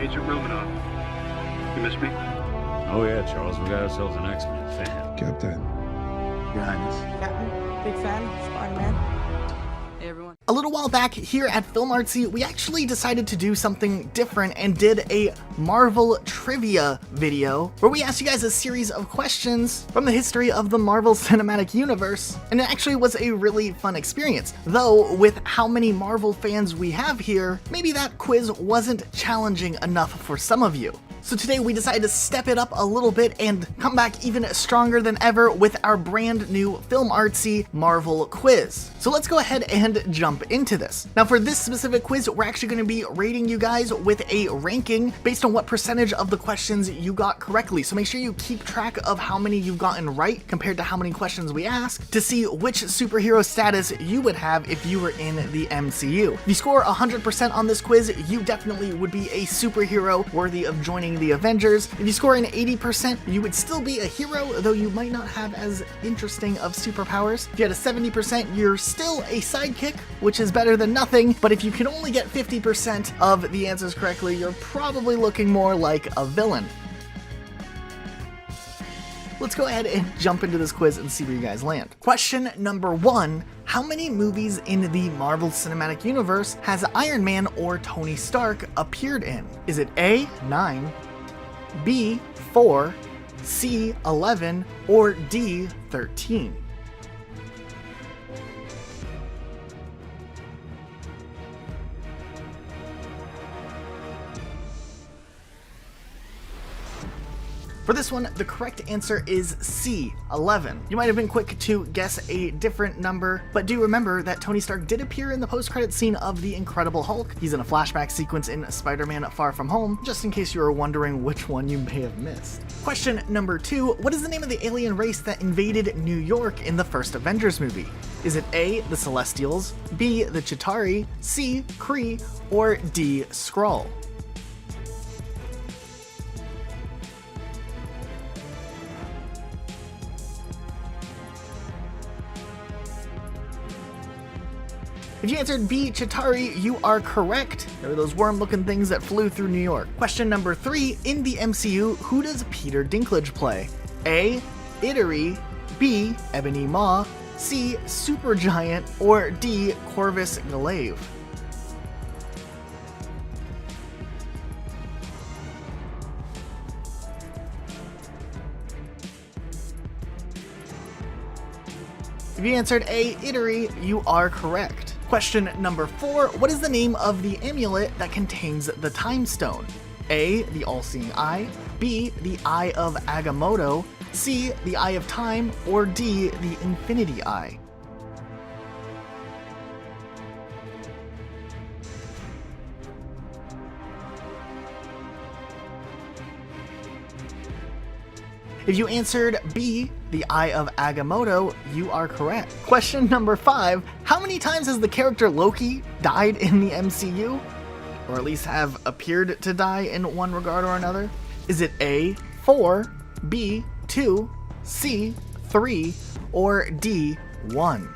Agent Romanoff. You miss me? Oh yeah, Charles, we got ourselves an X-Men fan. Captain. Your Highness. Captain, big fan, Spider-Man. Hey everyone. A little while back here at Filmartsy, we actually decided to do something different and did a Marvel trivia video where we asked you guys a series of questions from the history of the Marvel Cinematic Universe, and it actually was a really fun experience. Though, with how many Marvel fans we have here, maybe that quiz wasn't challenging enough for some of you. So today we decided to step it up a little bit and come back even stronger than ever with our brand new Filmartsy Marvel quiz. So let's go ahead and jump into this. Now for this specific quiz, we're actually going to be rating you guys with a ranking based on what percentage of the questions you got correctly. So make sure you keep track of how many you've gotten right compared to how many questions we asked to see which superhero status you would have if you were in the MCU. If you score 100% on this quiz, you definitely would be a superhero worthy of joining the Avengers. If you score an 80%, you would still be a hero, though you might not have as interesting of superpowers. If you had a 70%, you're still a sidekick, which is better than nothing, but if you can only get 50% of the answers correctly, you're probably looking more like a villain. Let's go ahead and jump into this quiz and see where you guys land. Question number 1. How many movies in the Marvel Cinematic Universe has Iron Man or Tony Stark appeared in? Is it A, 9, B, 4, C, 11, or D, 13? For this one, the correct answer is C, 11. You might have been quick to guess a different number, but do remember that Tony Stark did appear in the post-credit scene of The Incredible Hulk. He's in a flashback sequence in Spider-Man Far From Home, just in case you were wondering which one you may have missed. Question number 2, what is the name of the alien race that invaded New York in the first Avengers movie? Is it A, the Celestials, B, the Chitauri, C, Kree, or D, Skrull? If you answered B, Chitauri, you are correct. There were those worm-looking things that flew through New York. Question number 3, in the MCU, who does Peter Dinklage play? A, Idari, B, Ebony Maw, C, Supergiant, or D, Corvus Glaive? If you answered A, Idari, you are correct. Question number 4, what is the name of the amulet that contains the Time Stone? A, the All-Seeing Eye, B, the Eye of Agamotto, C, the Eye of Time, or D, the Infinity Eye? If you answered B, the Eye of Agamotto, you are correct. Question number 5, how many times has the character Loki died in the MCU? Or at least have appeared to die in one regard or another? Is it A, 4, B, 2, C, 3, or D, 1?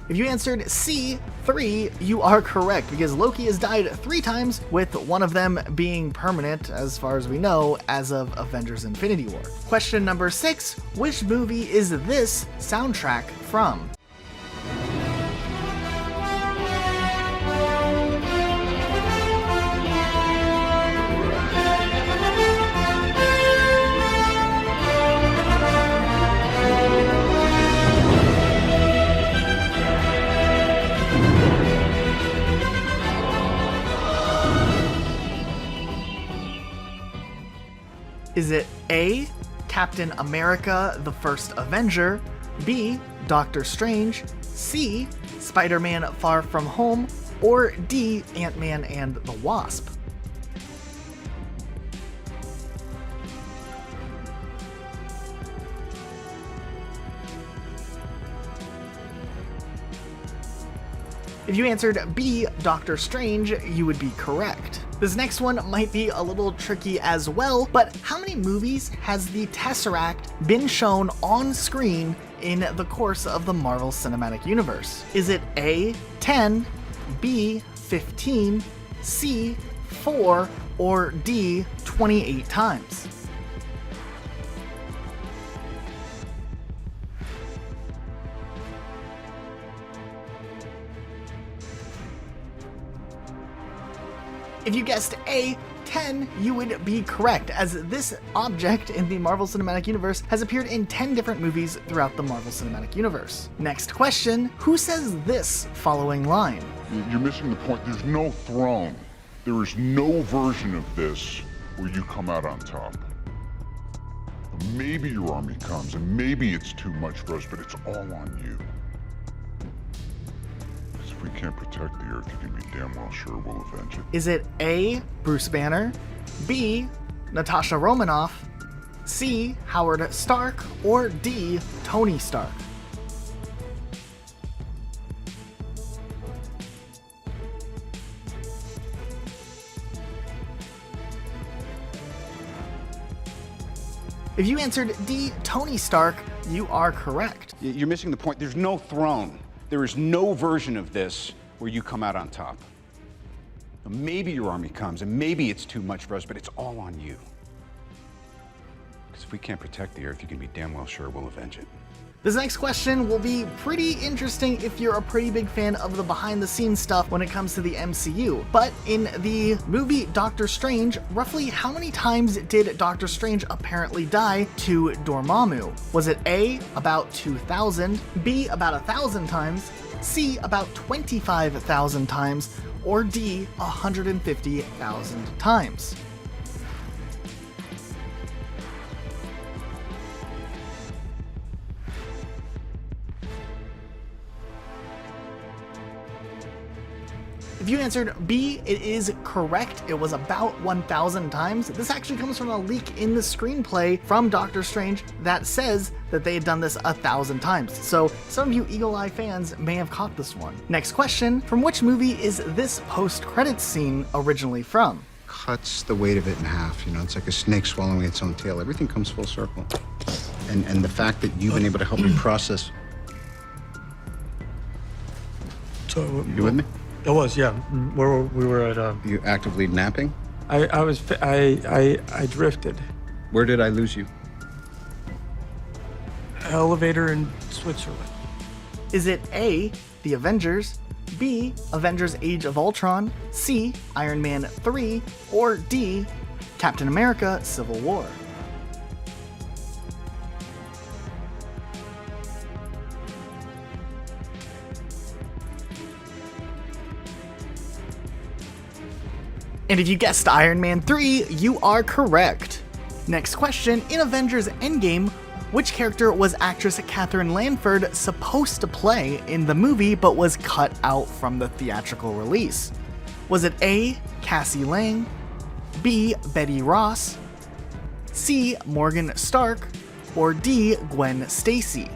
If you answered C, 3, you are correct, because Loki has died 3 times, with one of them being permanent, as far as we know, as of Avengers Infinity War. Question number 6, which movie is this soundtrack from? Is it A, Captain America, the First Avenger, B, Doctor Strange, C, Spider-Man Far From Home, or D, Ant-Man and the Wasp? If you answered B, Doctor Strange, you would be correct. This next one might be a little tricky as well, but how many movies has the Tesseract been shown on screen in the course of the Marvel Cinematic Universe? Is it A, 10, B, 15, C, 4, or D, 28 times? If you guessed A, 10, you would be correct, as this object in the Marvel Cinematic Universe has appeared in 10 different movies throughout the Marvel Cinematic Universe. Next question, who says this following line? You're missing the point. There's no throne. There is no version of this where you come out on top. Maybe your army comes, and maybe it's too much for us, but it's all on you. Because if we can't protect the Earth, you can be damn well sure we'll avenge it. Is it A, Bruce Banner, B, Natasha Romanoff, C, Howard Stark, or D, Tony Stark? If you answered D, Tony Stark, you are correct. You're missing the point. There's no throne. There is no version of this where you come out on top. Maybe your army comes, and maybe it's too much for us, but it's all on you. Because if we can't protect the Earth, you can be damn well sure we'll avenge it. This next question will be pretty interesting if you're a pretty big fan of the behind-the-scenes stuff when it comes to the MCU. But in the movie Doctor Strange, roughly how many times did Doctor Strange apparently die to Dormammu? Was it A, about 2,000, B, about 1,000 times, C, about 25,000 times, or D, 150,000 times? If you answered B, it is correct. It was about 1,000 times. This actually comes from a leak in the screenplay from Doctor Strange that says that they had done this 1,000 times. So some of you Eagle Eye fans may have caught this one. Next question, from which movie is this post-credits scene originally from? Cuts the weight of it in half, you know, it's like a snake swallowing its own tail. Everything comes full circle. And the fact that you've been able to help me process. So, You with me? It was, yeah. We were at. You actively napping? I drifted. Where did I lose you? Elevator in Switzerland. Is it A, The Avengers, B, Avengers Age of Ultron, C, Iron Man 3, or D, Captain America Civil War? And if you guessed Iron Man 3, you are correct. Next question, in Avengers Endgame, which character was actress Catherine Lanford supposed to play in the movie but was cut out from the theatrical release? Was it A, Cassie Lang, B, Betty Ross, C, Morgan Stark, or D, Gwen Stacy?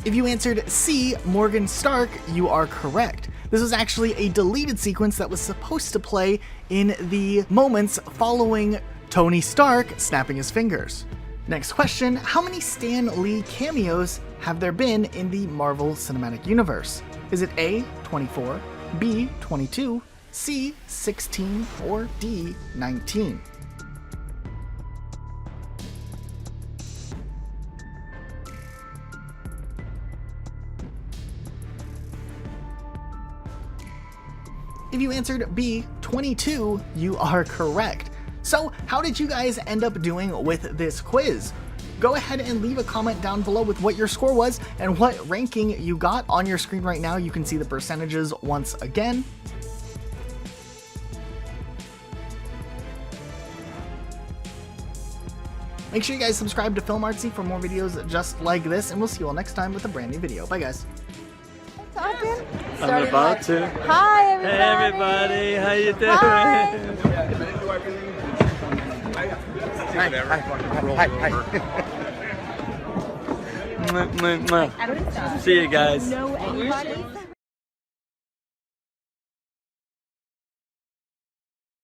If you answered C, Morgan Stark, you are correct. This was actually a deleted sequence that was supposed to play in the moments following Tony Stark snapping his fingers. Next question, how many Stan Lee cameos have there been in the Marvel Cinematic Universe? Is it A, 24, B, 22, C, 16, or D, 19? If you answered B, 22, you are correct. So how did you guys end up doing with this quiz? Go ahead and leave a comment down below with what your score was and what ranking you got. On your screen right now, you can see the percentages once again. Make sure you guys subscribe to Filmartsy for more videos just like this, and we'll see you all next time with a brand new video. Bye guys. Talking? I'm about to. Hi, everybody. Hey, everybody. How you doing? Hi. Mwah, mwah, mwah. See you guys.